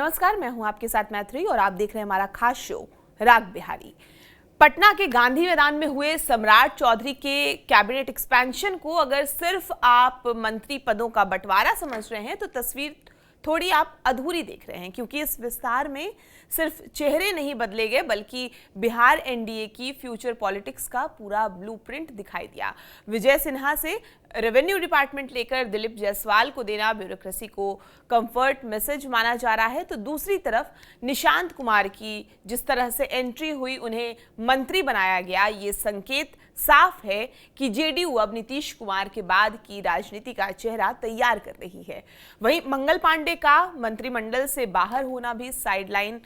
नमस्कार, मैं हूं आपके साथ मैत्री और आप देख रहे हैं हमारा खास शो राग बिहारी। पटना के गांधी मैदान में हुए सम्राट चौधरी के कैबिनेट एक्सपेंशन को अगर सिर्फ आप मंत्री पदों का बंटवारा समझ रहे हैं तो तस्वीर थोड़ी आप अधूरी देख रहे हैं, क्योंकि इस विस्तार में सिर्फ चेहरे नहीं बदले गए बल्कि बिहार एनडीए की फ्यूचर पॉलिटिक्स का पूरा ब्लूप्रिंट दिखाई दिया। विजय सिन्हा से रेवेन्यू डिपार्टमेंट लेकर दिलीप जायसवाल को देना ब्यूरोक्रेसी को कंफर्ट मैसेज माना जा रहा है, तो दूसरी तरफ निशांत कुमार की जिस तरह से एंट्री हुई, उन्हें मंत्री बनाया गया, ये संकेत साफ है कि जेडीयू अब नीतीश कुमार के बाद की राजनीति का चेहरा तैयार कर रही है। वहीं मंगल पांडे का मंत्रिमंडल से बाहर होना भी साइडलाइन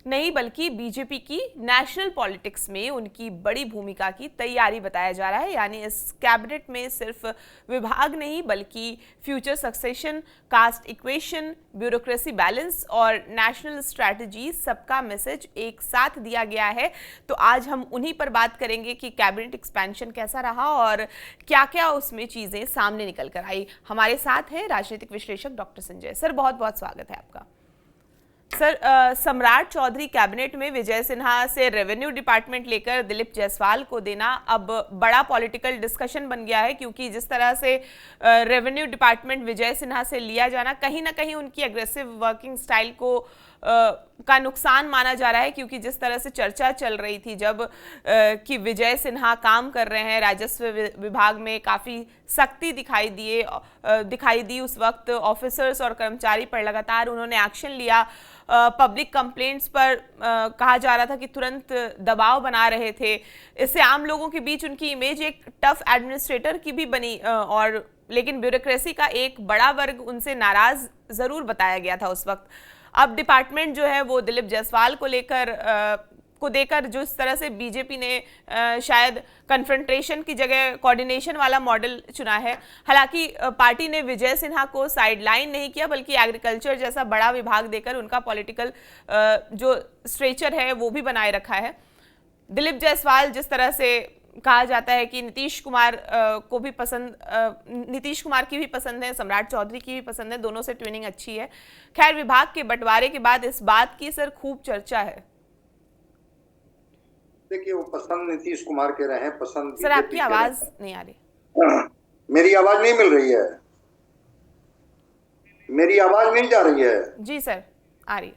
नहीं बल्कि बीजेपी की नेशनल पॉलिटिक्स में उनकी बड़ी भूमिका की तैयारी बताया जा रहा है। यानी इस कैबिनेट में सिर्फ विभाग नहीं बल्कि future succession, cast equation, bureaucracy balance और नेशनल स्ट्रैटेजी, सबका मैसेज एक साथ दिया गया है। तो आज हम उन्हीं पर बात करेंगे कि कैबिनेट एक्सपेंशन कैसा रहा और क्या क्या उसमें चीजें सामने निकल कर आई। हमारे साथ हैं राजनीतिक विश्लेषक डॉक्टर संजय सर, बहुत बहुत स्वागत है आपका। सर, सम्राट चौधरी कैबिनेट में विजय सिन्हा से रेवेन्यू डिपार्टमेंट लेकर दिलीप जायसवाल को देना अब बड़ा पॉलिटिकल डिस्कशन बन गया है, क्योंकि जिस तरह से रेवेन्यू डिपार्टमेंट विजय सिन्हा से लिया जाना कहीं ना कहीं उनकी अग्रेसिव वर्किंग स्टाइल को का नुकसान माना जा रहा है, क्योंकि जिस तरह से चर्चा चल रही थी जब कि विजय सिन्हा काम कर रहे हैं राजस्व विभाग में, काफ़ी सख्ती दिखाई दी उस वक्त ऑफिसर्स और कर्मचारी पर, लगातार उन्होंने एक्शन लिया। पब्लिक कंप्लेंट्स पर कहा जा रहा था कि तुरंत दबाव बना रहे थे। इससे आम लोगों के बीच उनकी इमेज एक टफ एडमिनिस्ट्रेटर की भी बनी, और लेकिन ब्यूरोक्रेसी का एक बड़ा वर्ग उनसे नाराज जरूर बताया गया था उस वक्त। अब डिपार्टमेंट जो है वो दिलीप जायसवाल को देकर जो इस तरह से बीजेपी ने शायद कन्फ्रंटेशन की जगह कोऑर्डिनेशन वाला मॉडल चुना है। हालांकि पार्टी ने विजय सिन्हा को साइडलाइन नहीं किया बल्कि एग्रीकल्चर जैसा बड़ा विभाग देकर उनका पॉलिटिकल जो स्ट्रेचर है वो भी बनाए रखा है। दिलीप जायसवाल, जिस तरह से कहा जाता है कि नीतीश कुमार की भी पसंद है, सम्राट चौधरी की भी पसंद है, दोनों से ट्विनिंग अच्छी है। खैर, विभाग के बंटवारे के बाद इस बात की सर खूब चर्चा है। देखिए, वो पसंद नीतीश कुमार के रहे, पसंद सर आपकी आवाज नहीं आ रही। मेरी आवाज नहीं मिल रही है? मेरी आवाज नहीं जा रही है? जी सर, आ रही है।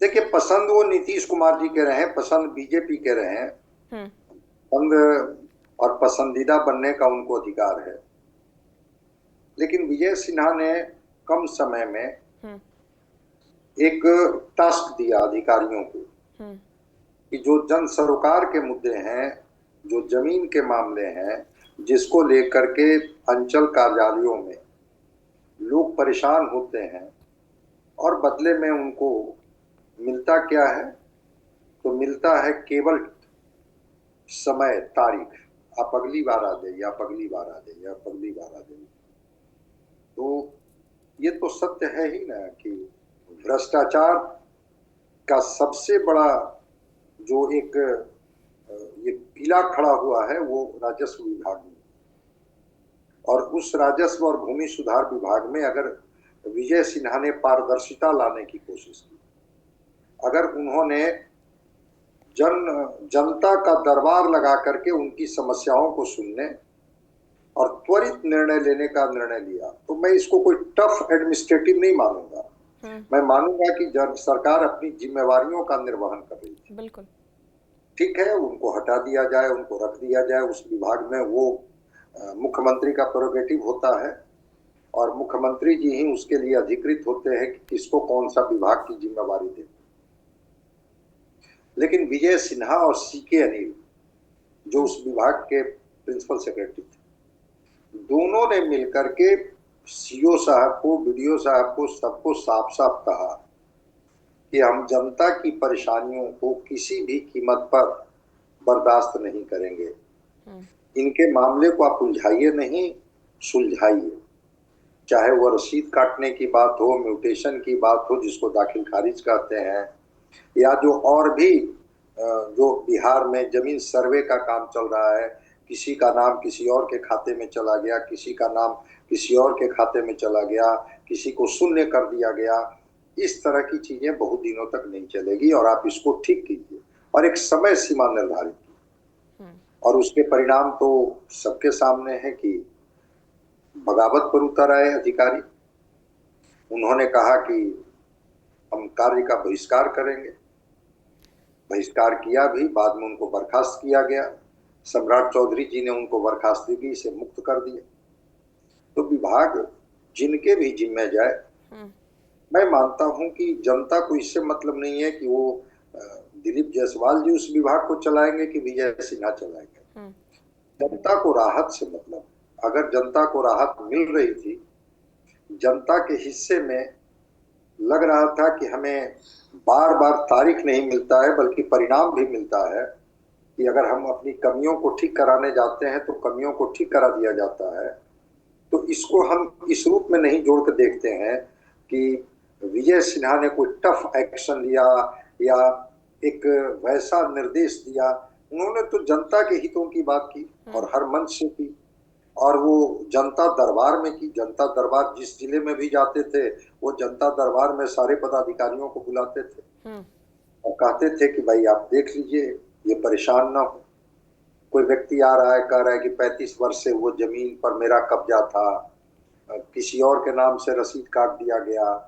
देखिए, पसंद वो नीतीश कुमार जी के रहे, पसंद बीजेपी के रहे, पसंद और पसंदीदा बनने का उनको अधिकार है। लेकिन विजय सिन्हा ने कम समय में एक टास्क दिया अधिकारियों को कि जो जन सरोकार के मुद्दे हैं, जो जमीन के मामले हैं, जिसको लेकर के अंचल कार्यालयों में लोग परेशान होते हैं और बदले में उनको मिलता क्या है, तो मिलता है केवल समय, तारीख, आप अगली बार आ जाइए, आप अगली बार आ जाइए, आप अगली बार आ जाइए। तो ये तो सत्य है ही ना कि भ्रष्टाचार का सबसे बड़ा जो एक ये पीला खड़ा हुआ है वो राजस्व विभाग में, और उस राजस्व और भूमि सुधार विभाग में अगर विजय सिन्हा ने पारदर्शिता लाने की कोशिश की, अगर उन्होंने जनता का दरबार लगा करके उनकी समस्याओं को सुनने और त्वरित निर्णय लेने का निर्णय लिया, तो मैं इसको कोई टफ एडमिनिस्ट्रेटिव नहीं मानूंगा। मैं मानूंगा कि जब सरकार अपनी जिम्मेवारियों का निर्वहन कर रही है, बिल्कुल ठीक है, उनको हटा दिया जाए, उनको रख दिया जाए उस विभाग में, वो मुख्यमंत्री का प्रोरोगेटिव होता है और मुख्यमंत्री जी ही उसके लिए अधिकृत होते हैं कि किसको कौन सा विभाग की जिम्मेवारी दे। लेकिन विजय सिन्हा और सीके अनिल जो उस विभाग के प्रिंसिपल सेक्रेटरी थे, दोनों ने मिलकर के सीओ साहब को, बीडीओ साहब को, सबको साफ साफ कहा कि हम जनता की परेशानियों को किसी भी कीमत पर बर्दाश्त नहीं करेंगे। इनके मामले को आप उलझाइए नहीं, सुलझाइए। चाहे वो रसीद काटने की बात हो, म्यूटेशन की बात हो जिसको दाखिल खारिज कहते हैं, या जो और भी जो बिहार में जमीन सर्वे का काम चल रहा है, किसी का नाम किसी और के खाते में चला गया, किसी का नाम किसी और के खाते में चला गया, किसी को शून्य कर दिया गया, इस तरह की चीजें बहुत दिनों तक नहीं चलेगी और आप इसको ठीक कीजिए और एक समय सीमा निर्धारित कीजिए। और उसके परिणाम तो सबके सामने है कि बगावत पर उतर आए अधिकारी। उन्होंने कहा कि हम कार्य का बहिष्कार करेंगे, बहिष्कार किया भी, बाद में उनको बर्खास्त किया गया। सम्राट चौधरी जी ने उनको बर्खास्तगी से मुक्त कर दिया। तो विभाग जिनके भी जिम्मे जाए, मैं मानता हूं कि जनता को इससे मतलब नहीं है कि वो दिलीप जायसवाल जी उस विभाग को चलाएंगे कि विजय सिन्हा चलाएंगे। जनता को राहत से मतलब, अगर जनता को राहत मिल रही थी, जनता के हिस्से में लग रहा था कि हमें बार बार तारीख नहीं मिलता है बल्कि परिणाम भी मिलता है, कि अगर हम अपनी कमियों को ठीक कराने जाते हैं तो कमियों को ठीक करा दिया जाता है। तो इसको हम इस रूप में नहीं जोड़ कर देखते हैं कि विजय सिन्हा ने कोई टफ एक्शन लिया या एक वैसा निर्देश दिया। उन्होंने तो जनता के हितों की बात की और हर मंच से की, और वो जनता दरबार में की। जनता दरबार जिस जिले में भी जाते थे, वो जनता दरबार में सारे पदाधिकारियों को बुलाते थे और कहते थे कि भाई आप देख लीजिए, ये परेशान ना हो। कोई व्यक्ति आ रहा है, कह रहा है कि 35 वर्ष से वो जमीन पर मेरा कब्जा था, किसी और के नाम से रसीद काट दिया गया,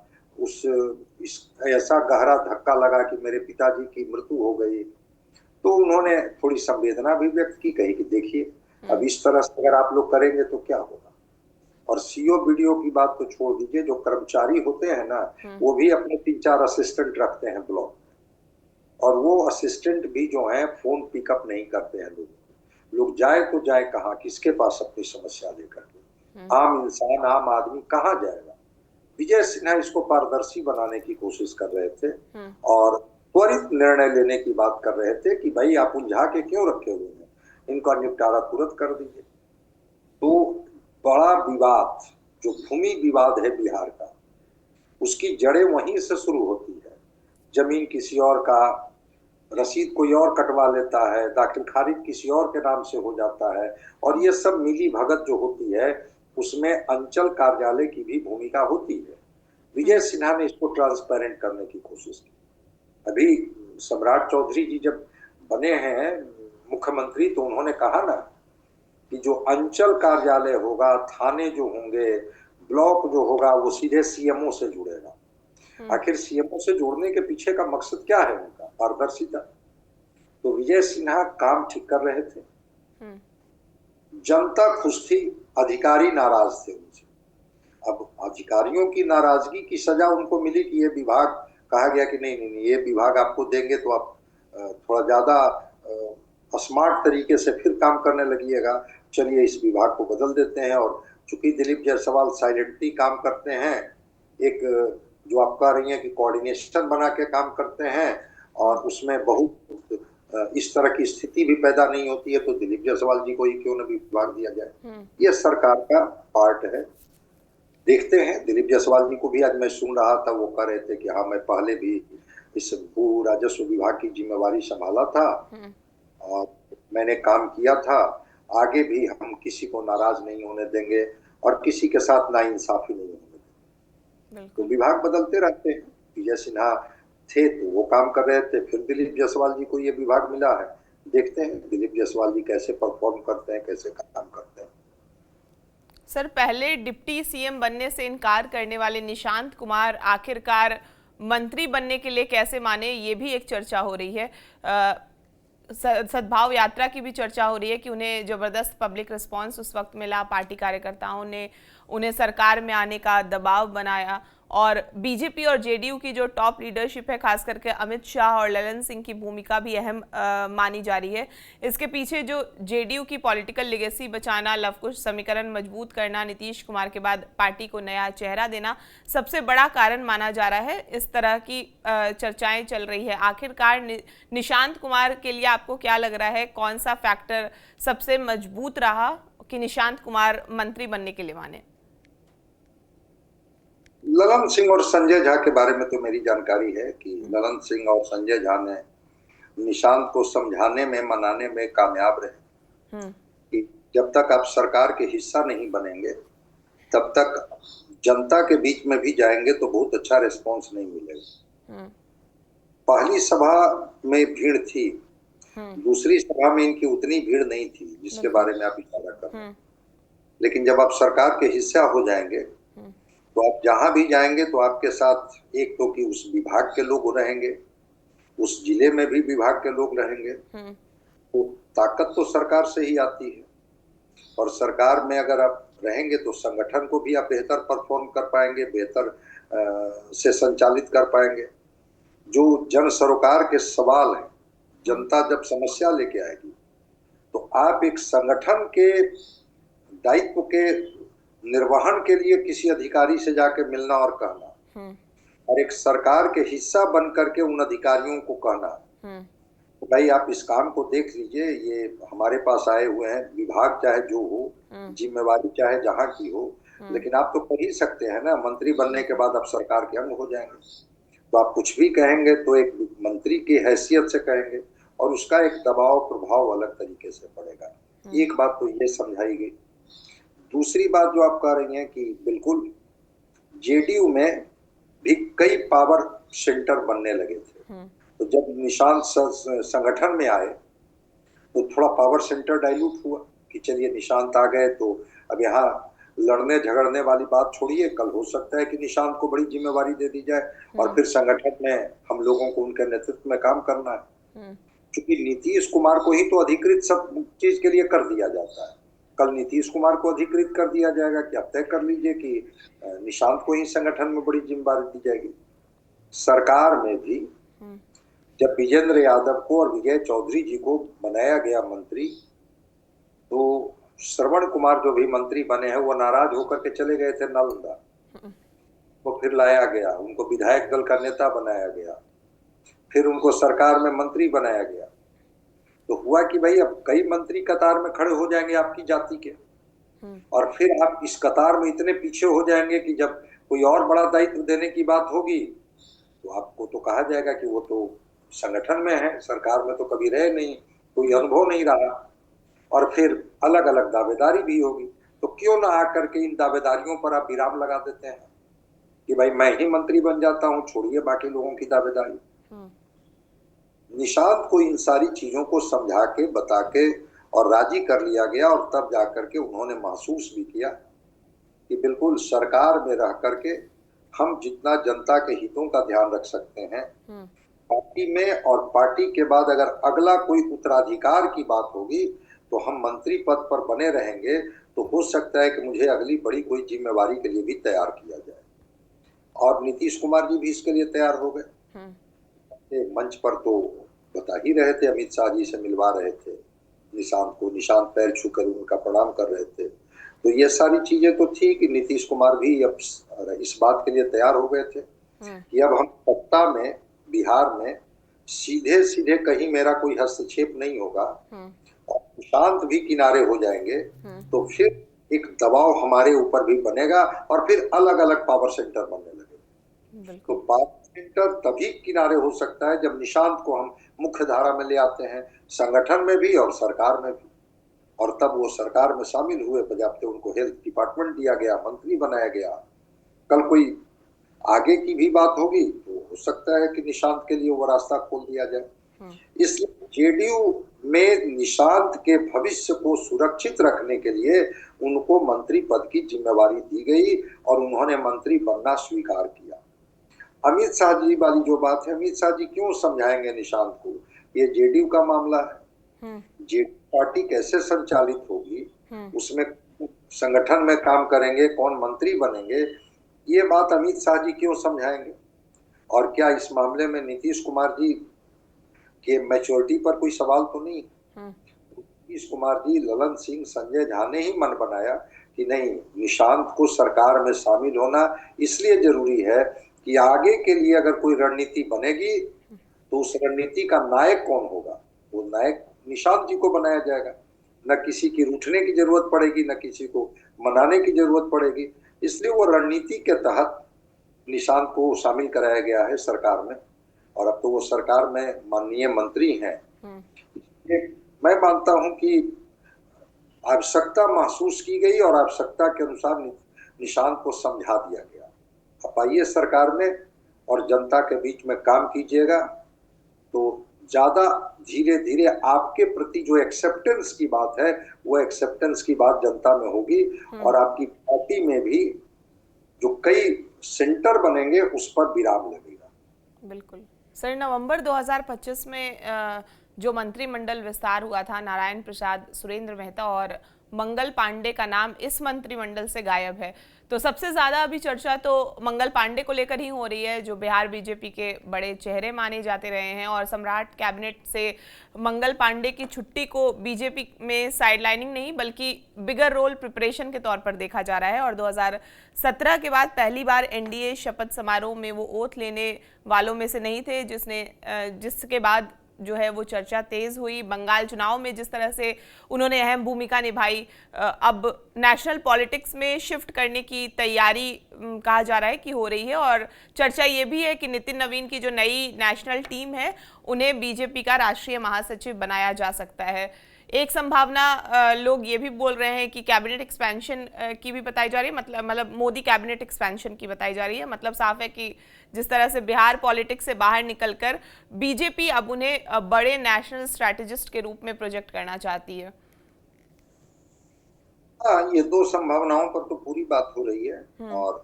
ऐसा गहरा धक्का लगा कि मेरे पिताजी की मृत्यु हो गई। तो उन्होंने थोड़ी संवेदना भी व्यक्त की, कही कि देखिए अब इस तरह से अगर आप लोग करेंगे तो क्या होगा। और सीओ बीडीओ की बात तो छोड़ दीजिए, जो कर्मचारी होते हैं ना, वो भी अपने 3-4 असिस्टेंट रखते हैं ब्लॉक, और वो असिस्टेंट भी जो है फोन पिकअप नहीं करते हैं। लोग जाए तो जाए कहाँ, किसके पास अपनी समस्या लेकर के। आम इंसान, आम आदमी कहाँ जाएगा। विजय सिन्हा इसको पारदर्शी बनाने की कोशिश कर रहे थे और त्वरित निर्णय लेने की बात कर रहे थे कि भाई आप उलझा के क्यों रखे हुए हैं, इनका निपटारा तुरंत कर दीजिए। तो बड़ा विवाद, जो भूमि विवाद है बिहार का, उसकी जड़ें वहीं से शुरू होती है। जमीन किसी और का, रसीद कोई और कटवा लेता है, दाखिल खारिज किसी और के नाम से हो जाता है, और ये सब मिली भगत जो होती है उसमें अंचल कार्यालय की भी भूमिका होती है। विजय सिन्हा ने इसको ट्रांसपेरेंट करने की कोशिश की। अभी सम्राट चौधरी जी जब बने हैं मुख्यमंत्री, तो उन्होंने कहा ना कि जो अंचल कार्यालय होगा, थाने जो होंगे, ब्लॉक जो होगा, वो सीधे सीएमओ से जुड़ेगा। आखिर सीएमओ से जोड़ने के पीछे का मकसद क्या है उनका? पारदर्शिता। तो विजय सिन्हा काम ठीक कर रहे थे, जनता खुश थी, अधिकारी नाराज थे उनसे। अब अधिकारियों की नाराजगी की सजा उनको मिली कि ये विभाग, कहा गया कि नहीं नहीं नहीं, ये विभाग आपको देंगे तो आप थोड़ा ज्यादा स्मार्ट तरीके से फिर काम करने लगिएगा, चलिए इस विभाग को बदल देते हैं। और चूंकि दिलीप जायसवाल साइलेंटली काम करते हैं, एक जो आप कह रही हैं कि कोऑर्डिनेशन बना के काम करते हैं, और उसमें बहुत इस तरह की स्थिति भी पैदा नहीं होती है, तो दिलीप जायसवाल जी को ही क्यों न विभाग दिया जाए। ये सरकार का पार्ट है। देखते हैं, दिलीप जायसवाल जी को भी आज मैं सुन रहा था, वो कह रहे थे कि हाँ मैं पहले भी इस भू राजस्व विभाग की जिम्मेवारी संभाला था और मैंने काम किया था, आगे भी हम किसी को नाराज नहीं होने देंगे और किसी के साथ नाइंसाफी नहीं होने देंगे। तो विभाग बदलते रहते हैं। विजय सिन्हा थे तो वो काम कर रहे थे, फिर दिलीप जायसवाल जी को ये विभाग मिला है। देखते हैं दिलीप जायसवाल जी कैसे परफॉर्म करते हैं, कैसे काम करते हैं। सर, पहले डिप्टी सीएम बनने से इनकार करने वाले निशांत कुमार आखिरकार मंत्री बनने के लिए कैसे माने, ये भी एक चर्चा हो रही है। सद्भाव यात्रा की भी चर्चा हो रही है कि उन्हें जबरदस्त पब्लिक रिस्पांस उस वक्त मिला, पार्टी कार्यकर्ताओं ने उन्हें सरकार में आने का दबाव बनाया, और बीजेपी और जेडीयू की जो टॉप लीडरशिप है, खास करके अमित शाह और ललन सिंह की भूमिका भी अहम मानी जा रही है। इसके पीछे जो जेडीयू की पॉलिटिकल लेगेसी बचाना, लवकुश समीकरण मजबूत करना, नीतीश कुमार के बाद पार्टी को नया चेहरा देना सबसे बड़ा कारण माना जा रहा है। इस तरह की चर्चाएं चल रही है। आखिरकार निशांत कुमार के लिए आपको क्या लग रहा है, कौन सा फैक्टर सबसे मजबूत रहा कि निशांत कुमार मंत्री बनने के लिए माने? ललन सिंह और संजय झा के बारे में तो मेरी जानकारी है कि ललन सिंह और संजय झा ने निशांत को समझाने में, मनाने में कामयाब रहे कि जब तक आप सरकार के हिस्सा नहीं बनेंगे तब तक जनता के बीच में भी जाएंगे तो बहुत अच्छा रिस्पॉन्स नहीं मिलेगा। पहली सभा में भीड़ थी, दूसरी सभा में इनकी उतनी भीड़ नहीं थी जिसके बारे में आप इशारा कर रहे हैं। लेकिन जब आप सरकार के हिस्सा हो जाएंगे तो आप जहां भी जाएंगे तो आपके साथ एक तो कि उस विभाग के लोग रहेंगे, उस जिले में भी विभाग के लोग रहेंगे। तो ताकत तो सरकार से ही आती है, और सरकार में अगर आप रहेंगे तो संगठन को भी आप बेहतर परफॉर्म कर पाएंगे, बेहतर से संचालित कर पाएंगे। जो जन सरोकार के सवाल है, जनता जब समस्या लेके आएगी तो आप एक संगठन के दायित्व के निर्वहन के लिए किसी अधिकारी से जाके मिलना और कहना, और एक सरकार के हिस्सा बन करके उन अधिकारियों को कहना तो भाई आप इस काम को देख लीजिए, ये हमारे पास आए हुए हैं, विभाग चाहे जो हो, जिम्मेवारी चाहे जहां की हो, लेकिन आप तो कर ही सकते हैं ना, मंत्री बनने के बाद आप सरकार के अंग हो जाएंगे। तो आप कुछ भी कहेंगे तो एक मंत्री की हैसियत से कहेंगे, और उसका एक दबाव प्रभाव अलग तरीके से पड़ेगा। एक बात तो ये समझाई गई। दूसरी बात जो आप कह रही हैं कि बिल्कुल जेडीयू में भी कई पावर सेंटर बनने लगे थे, तो जब निशांत संगठन में आए तो थोड़ा पावर सेंटर डाइल्यूट हुआ कि चलिए निशांत आ गए तो अब यहाँ लड़ने झगड़ने वाली बात छोड़िए, कल हो सकता है कि निशांत को बड़ी जिम्मेवारी दे दी जाए और फिर संगठन में हम लोगों को उनके नेतृत्व में काम करना है। क्योंकि नीतीश कुमार को ही तो अधिकृत सब चीज के लिए कर दिया जाता है। कल नीतीश कुमार को अधिकृत कर दिया जाएगा कि आप तय कर लीजिए कि निशांत को ही संगठन में बड़ी जिम्मेदारी दी जाएगी। सरकार में भी जब विजेंद्र यादव को और विजय चौधरी जी को बनाया गया मंत्री, तो श्रवण कुमार जो भी मंत्री बने हैं वो नाराज होकर के चले गए थे नालंदा, तो फिर लाया गया, उनको विधायक दल का नेता बनाया गया, फिर उनको सरकार में मंत्री बनाया गया। तो हुआ कि भाई अब कई मंत्री कतार में खड़े हो जाएंगे आपकी जाति के, और फिर आप इस कतार में इतने पीछे हो जाएंगे कि जब कोई और बड़ा दायित्व देने की बात होगी तो आपको तो कहा जाएगा कि वो तो संगठन में है, सरकार में तो कभी रहे नहीं, कोई अनुभव नहीं रहा, और फिर अलग अलग दावेदारी भी होगी। तो क्यों ना आकर के इन दावेदारियों पर आप विराम लगा देते हैं कि भाई मैं ही मंत्री बन जाता हूं, छोड़िए बाकी लोगों की दावेदारी। निशांत को इन सारी चीजों को समझा के बता के और राजी कर लिया गया, और तब जाकर के उन्होंने महसूस भी किया कि बिल्कुल सरकार में रह करके हम जितना जनता के हितों का ध्यान रख सकते हैं पार्टी में, और पार्टी के बाद अगर अगला कोई उत्तराधिकार की बात होगी तो हम मंत्री पद पर बने रहेंगे, तो हो सकता है कि मुझे अगली बड़ी कोई जिम्मेवारी के लिए भी तैयार किया जाए। और नीतीश कुमार जी भी इसके लिए तैयार हो गए। मंच पर तो बता ही रहे थे, अमित शाह जी से मिलवा रहे थे निशांत को, निशांत पैर छूकर उनका प्रणाम कर रहे थे। तो ये सारी चीजें तो थी कि नीतीश कुमार भी अब इस बात के लिए तैयार हो गए थे कि अब हम सत्ता में बिहार में सीधे सीधे कहीं मेरा कोई हस्तक्षेप नहीं होगा, और निशांत भी किनारे हो जाएंगे, तो फिर एक दबाव हमारे ऊपर भी बनेगा, और फिर अलग अलग पावर सेंटर बनने लगे। तो पावर सेंटर तभी किनारे हो सकता है जब निशांत को हम मुख्य धारा में ले आते हैं, संगठन में भी और सरकार में भी, और तब वो सरकार में शामिल हुए, बजाते उनको हेल्थ डिपार्टमेंट दिया गया, मंत्री बनाया गया। कल कोई आगे की भी बात होगी तो हो सकता है कि निशांत के लिए वो रास्ता खोल दिया जाए। इसलिए जेडीयू में निशांत के भविष्य को सुरक्षित रखने के लिए उनको मंत्री पद की जिम्मेवारी दी गई, और उन्होंने मंत्री बनना स्वीकार किया। अमित शाह जी वाली जो बात है, अमित शाह जी क्यों समझाएंगे निशांत को, ये जेडीयू का मामला है। जेडीयू पार्टी कैसे संचालित होगी, उसमें संगठन में काम करेंगे, कौन मंत्री बनेंगे, ये बात अमित शाह जी क्यों समझाएंगे। और क्या इस मामले में नीतीश कुमार जी के मैच्योरिटी पर कोई सवाल तो नहीं? नीतीश कुमार जी, ललन सिंह, संजय झा ने ही मन बनाया कि नहीं, निशांत को सरकार में शामिल होना इसलिए जरूरी है कि आगे के लिए अगर कोई रणनीति बनेगी तो उस रणनीति का नायक कौन होगा, वो नायक निशांत जी को बनाया जाएगा। न किसी की रूठने की जरूरत पड़ेगी, न किसी को मनाने की जरूरत पड़ेगी। इसलिए वो रणनीति के तहत निशांत को शामिल कराया गया है सरकार में, और अब तो वो सरकार में माननीय मंत्री हैं। मैं मानता हूं कि आवश्यकता महसूस की गई, और आवश्यकता के अनुसार निशान को समझा दिया गया। आप आइए सरकार में और जनता के बीच में काम कीजिएगा, तो ज्यादा धीरे धीरे आपके प्रति जो एक्सेप्टेंस की बात है, वो एक्सेप्टेंस की बात जनता में होगी और आपकी पार्टी में भी जो कई सेंटर बनेंगे उस पर विराम लगेगा। बिल्कुल सर, नवंबर 2025 में जो मंत्रिमंडल विस्तार हुआ था, नारायण प्रसाद, सुरेंद्र मेहता और मंगल पांडे का नाम इस मंत्रिमंडल से गायब है। तो सबसे ज्यादा अभी चर्चा तो मंगल पांडे को लेकर ही हो रही है, जो बिहार बीजेपी के बड़े चेहरे माने जाते रहे हैं, और सम्राट कैबिनेट से मंगल पांडे की छुट्टी को बीजेपी में साइडलाइनिंग नहीं बल्कि बिगर रोल प्रिपरेशन के तौर पर देखा जा रहा है। और 2017 के बाद पहली बार एनडीए शपथ समारोह में वो ओथ लेने वालों में से नहीं थे, जिसके बाद जो है वो चर्चा तेज हुई। बंगाल चुनाव में जिस तरह से उन्होंने अहम भूमिका निभाई, अब नेशनल पॉलिटिक्स में शिफ्ट करने की तैयारी कहा जा रहा है कि हो रही है। और चर्चा ये भी है कि नितिन नवीन की जो नई नेशनल टीम है, उन्हें बीजेपी का राष्ट्रीय महासचिव बनाया जा सकता है। एक संभावना लोग ये भी बोल रहे हैं कि कैबिनेट एक्सपेंशन की भी बताई जा रही है, मतलब मोदी कैबिनेट एक्सपेंशन की बताई जा रही है। मतलब साफ है कि जिस तरह से बिहार पॉलिटिक्स से बाहर निकलकर बीजेपी अब उन्हें बड़े नेशनल स्ट्रैटेजिस्ट के रूप में प्रोजेक्ट करना चाहती है। हाँ, ये दो संभावनाओं पर तो पूरी बात हो रही है और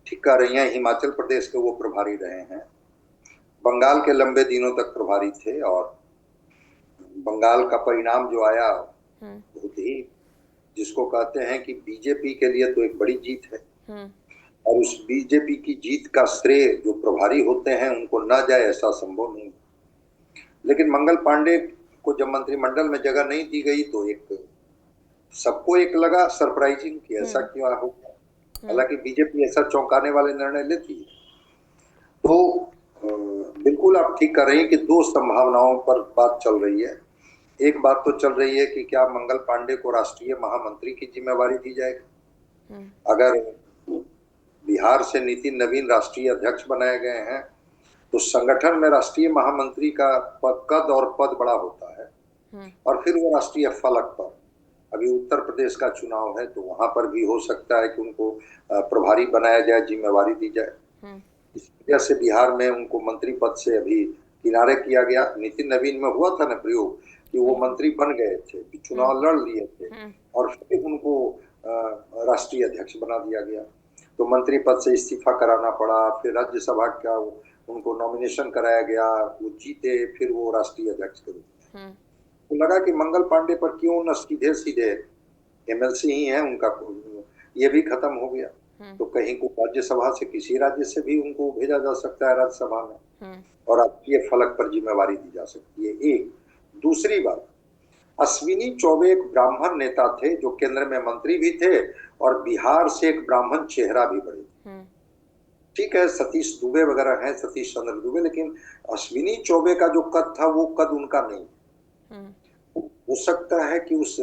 ठीक कर रही हैं। हिमाचल प्रदेश के वो प्रभारी रहे हैं, बंगाल के लंबे दिनों तक प्रभारी थे, और बंगाल का परिणाम जो आया बहुत ही, जिसको कहते हैं कि बीजेपी के लिए तो एक बड़ी जीत है, और उस बीजेपी की जीत का श्रेय जो प्रभारी होते हैं उनको ना जाए ऐसा संभव नहीं। लेकिन मंगल पांडे को जब मंत्रिमंडल में जगह नहीं दी गई तो एक सबको एक लगा सरप्राइजिंग कि ऐसा क्यों हो गया। हालांकि बीजेपी ऐसा चौंकाने वाले निर्णय लेती है। तो बिल्कुल आप ठीक कर रही हैं कि दो संभावनाओं पर बात चल रही है। एक बात तो चल रही है कि क्या मंगल पांडे को राष्ट्रीय महामंत्री की जिम्मेवारी दी जाएगी। अगर बिहार से नितिन नवीन राष्ट्रीय अध्यक्ष बनाए गए हैं तो संगठन में राष्ट्रीय महामंत्री का कद और पद बड़ा होता है, और फिर वो राष्ट्रीय फलक पर, अभी उत्तर प्रदेश का चुनाव है तो वहां पर भी हो सकता है कि उनको प्रभारी बनाया जाए, जिम्मेवारी दी जाए। इस वजह से बिहार में उनको मंत्री पद से अभी किनारे किया गया। नितिन नवीन में हुआ था ना प्रयोग कि वो मंत्री बन गए थे, चुनाव लड़ लिए थे, और फिर उनको राष्ट्रीय अध्यक्ष बना दिया गया। तो मंत्री पद से इस्तीफा कराना पड़ा, फिर राज्यसभा का उनको नॉमिनेशन कराया गया, वो जीते, फिर वो राष्ट्रीय अध्यक्ष के रूप में। तो लगा कि मंगल पांडे पर क्यों न सीधे सीधे, एमएलसी ही है उनका, ये भी खत्म हो गया, तो कहीं को राज्यसभा से किसी राज्य से भी उनको भेजा जा सकता है राज्यसभा में, और राष्ट्रीय फलक पर जिम्मेवारी दी जा सकती है। एक दूसरी बात, अश्विनी चौबे एक ब्राह्मण नेता थे जो केंद्र में मंत्री भी थे और बिहार से एक ब्राह्मण चेहरा भी बड़े। ठीक है, सतीश दुबे वगैरह हैं, सतीश चंद्र दुबे, लेकिन अश्विनी चौबे का जो कद था वो कद उनका नहीं। हो सकता है कि उस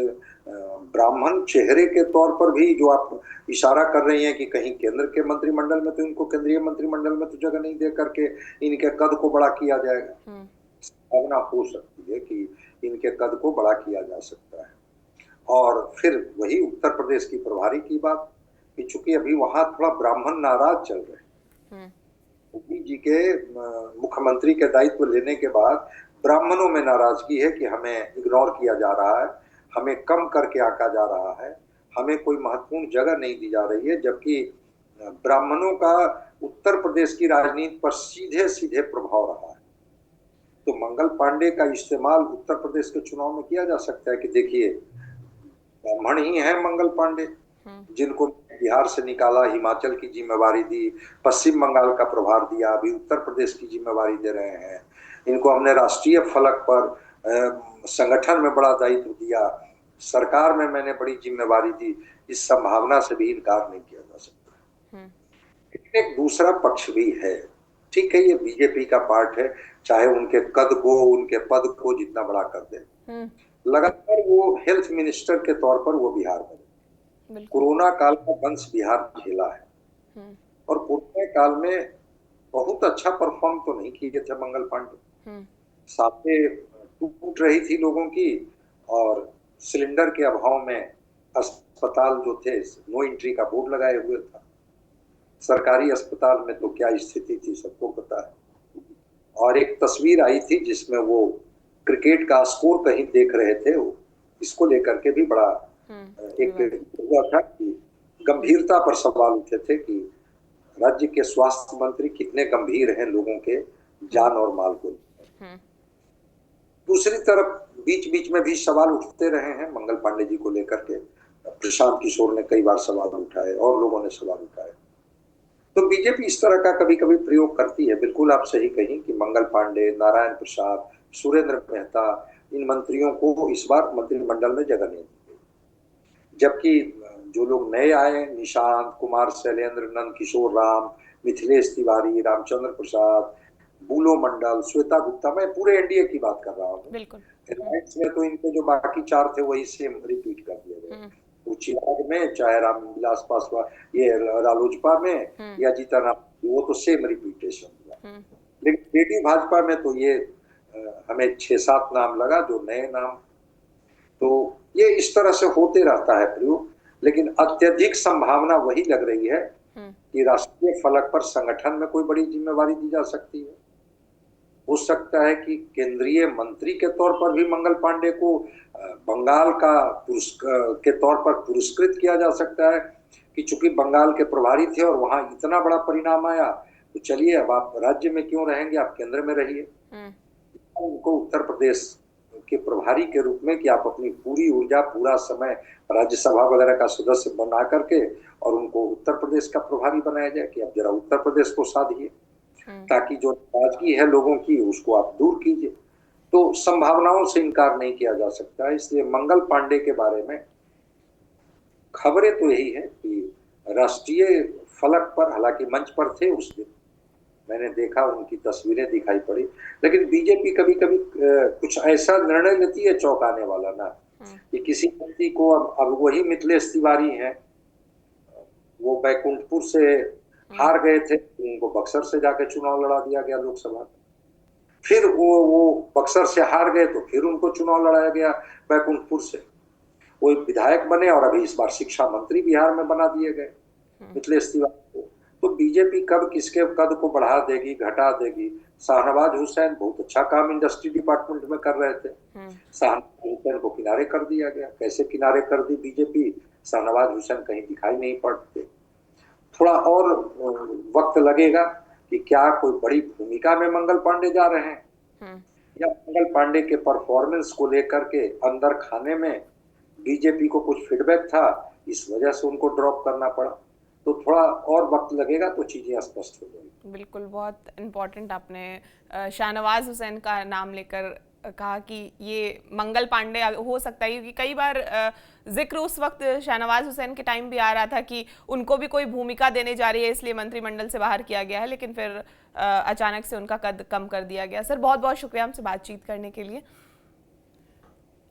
ब्राह्मण चेहरे के तौर पर भी, जो आप इशारा कर रही हैं कि कहीं केंद्र के मंत्रिमंडल में, तो इनको केंद्रीय मंत्रिमंडल में तो जगह नहीं दे करके इनके कद को बड़ा किया जाएगा। संभावना हो सकती है कि इनके कद को बड़ा किया जा सकता है। और फिर वही उत्तर प्रदेश की प्रभारी की बात कि चूंकि अभी वहां थोड़ा ब्राह्मण नाराज चल रहे हैं, मोदी जी के मुख्यमंत्री के दायित्व लेने के बाद ब्राह्मणों में नाराजगी है कि हमें इग्नोर किया जा रहा है, हमें कम करके आंका जा रहा है, हमें कोई महत्वपूर्ण जगह नहीं दी जा रही है, जबकि ब्राह्मणों का उत्तर प्रदेश की राजनीति पर सीधे सीधे प्रभाव रहा है। तो मंगल पांडे का इस्तेमाल उत्तर प्रदेश के चुनाव में किया जा सकता है कि देखिए ब्राह्मण ही है मंगल पांडे, जिनको बिहार से निकाला, हिमाचल की जिम्मेवारी दी, पश्चिम बंगाल का प्रभार दिया, अभी उत्तर प्रदेश की जिम्मेवारी दे रहे हैं, इनको हमने राष्ट्रीय फलक पर संगठन में बड़ा दायित्व दिया, सरकार में मैंने बड़ी जिम्मेवारी दी। इस संभावना से भी इनकार नहीं किया जा सकता। एक दूसरा पक्ष भी है, ठीक है, ये बीजेपी का पार्ट है, चाहे उनके कद को, उनके पद को जितना बड़ा कर दे, लगातार वो हेल्थ मिनिस्टर के तौर पर वो बिहार में कोरोना काल का वंश बिहार झेला है, और कोरोना काल में बहुत अच्छा परफॉर्म तो नहीं किए थे मंगल पांडे। सांसें टूट रही थी लोगों की, और सिलेंडर के अभाव में अस्पताल जो थे नो एंट्री का बोर्ड लगाए हुए था। सरकारी अस्पताल में तो क्या स्थिति थी सबको पता है। और एक तस्वीर आई थी जिसमें वो क्रिकेट का स्कोर कहीं देख रहे थे, इसको लेकर के भी बड़ा एक हुआ था कि गंभीरता पर सवाल उठे थे कि राज्य के स्वास्थ्य मंत्री कितने गंभीर हैं लोगों के जान और माल को। दूसरी तरफ बीच बीच में भी सवाल उठते रहे हैं मंगल पांडे जी को लेकर के। प्रशांत किशोर ने कई बार सवाल उठाए और लोगों ने सवाल उठाए। तो बीजेपी इस तरह का कभी कभी प्रयोग करती है। बिल्कुल आप सही कहीं कि मंगल पांडे, नारायण प्रसाद, सुरेंद्र मेहता, इन मंत्रियों को इस बार मंत्रिमंडल में जगह नहीं दी गई। जबकि जो लोग नए आए, निशांत, कुमार शैलेंद्र, नंद किशोर राम, मिथिलेश तिवारी, रामचंद्र प्रसाद, बूलो मंडल, श्वेता गुप्ता, मैं पूरे एनडीए की बात कर रहा हूँ। अलायंस में तो इनके जो बाकी 4 थे वही सेम रिपीट कर दिए गए। वो चिराग में, चाहे रामविलास पासवान, ये रालोजपा में या जीतन, वो तो सेम रिपीटेशन हुआ। लेकिन बेटी भाजपा में तो ये हमें 6-7 नाम लगा जो नए नाम। तो ये इस तरह से होते रहता है प्रयोग। लेकिन अत्यधिक संभावना वही लग रही है कि राष्ट्रीय फलक पर संगठन में कोई बड़ी जिम्मेवारी दी जा सकती है। हो सकता है कि केंद्रीय मंत्री के तौर पर भी मंगल पांडे को बंगाल का के तौर पर पुरस्कृत किया जा सकता है कि चूंकि बंगाल के प्रभारी थे और वहां इतना बड़ा परिणाम आया, तो चलिए अब आप राज्य में क्यों रहेंगे, आप केंद्र में रहिए। उनको उत्तर प्रदेश के प्रभारी के रूप में कि आप अपनी पूरी ऊर्जा, पूरा समय राज्यसभा वगैरह का सदस्य बना करके और उनको उत्तर प्रदेश का प्रभारी बनाया जाए कि आप जरा उत्तर प्रदेश को साधिए, ताकि जो नाराजगी है लोगों की उसको आप दूर कीजिए। तो संभावनाओं से इनकार नहीं किया जा सकता है। इसलिए मंगल पांडे के बारे में खबरें तो यही है कि राष्ट्रीय फलक पर, हालांकि मंच पर थे उस दिन, मैंने देखा, उनकी तस्वीरें दिखाई पड़ी। लेकिन बीजेपी कभी कभी कुछ ऐसा निर्णय लेती है चौंकाने वाला ना, कि किसी व्यक्ति को अब वही मिथिलेश तिवारी हैं, वो बैकुंठपुर से हार गए थे, उनको बक्सर से जाके चुनाव लड़ा दिया गया लोकसभा। फिर वो बक्सर से हार गए तो फिर उनको चुनाव लड़ाया गया बैकुंठपुर से। वो विधायक बने और अभी इस बार शिक्षा मंत्री बिहार में बना दिए गए मिथिलेश तिवारी को। तो बीजेपी कब किसके कद को बढ़ा देगी, घटा देगी। शाहनवाज हुसैन बहुत अच्छा काम इंडस्ट्री डिपार्टमेंट में कर रहे थे, शाहनवाज हुसैन को किनारे कर दिया गया। कैसे किनारे कर दी बीजेपी, शाहनवाज हुसैन कहीं दिखाई नहीं पड़ते। थोड़ा और वक्त लगेगा कि क्या कोई बड़ी भूमिका में मंगल पांडे जा रहे हैं, या मंगल पांडे के परफॉर्मेंस को लेकर के अंदर खाने में बीजेपी को कुछ फीडबैक था, इस वजह से उनको ड्रॉप करना पड़ा। तो थोड़ा और वक्त लगेगा तो चीजें स्पष्ट हो जाएगी। बिल्कुल, बहुत इम्पोर्टेंट आपने शाहनवाज हुसैन का नाम लेकर कहा कि ये मंगल पांडे हो सकता है, क्योंकि कई बार जिक्र उस वक्त शाहनवाज हुसैन के टाइम भी आ रहा था कि उनको भी कोई भूमिका देने जा रही है, इसलिए मंत्रिमंडल से बाहर किया गया है, लेकिन फिर अचानक से उनका कद कम कर दिया गया। सर, बहुत बहुत शुक्रिया हमसे बातचीत करने के लिए।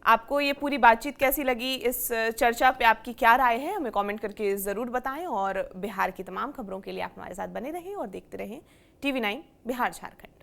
आपको ये पूरी बातचीत कैसी लगी, इस चर्चा पे आपकी क्या राय है, हमें कमेंट करके ज़रूर बताएं। और बिहार की तमाम खबरों के लिए आप हमारे साथ बने रहें और देखते रहें TV9 बिहार झारखंड।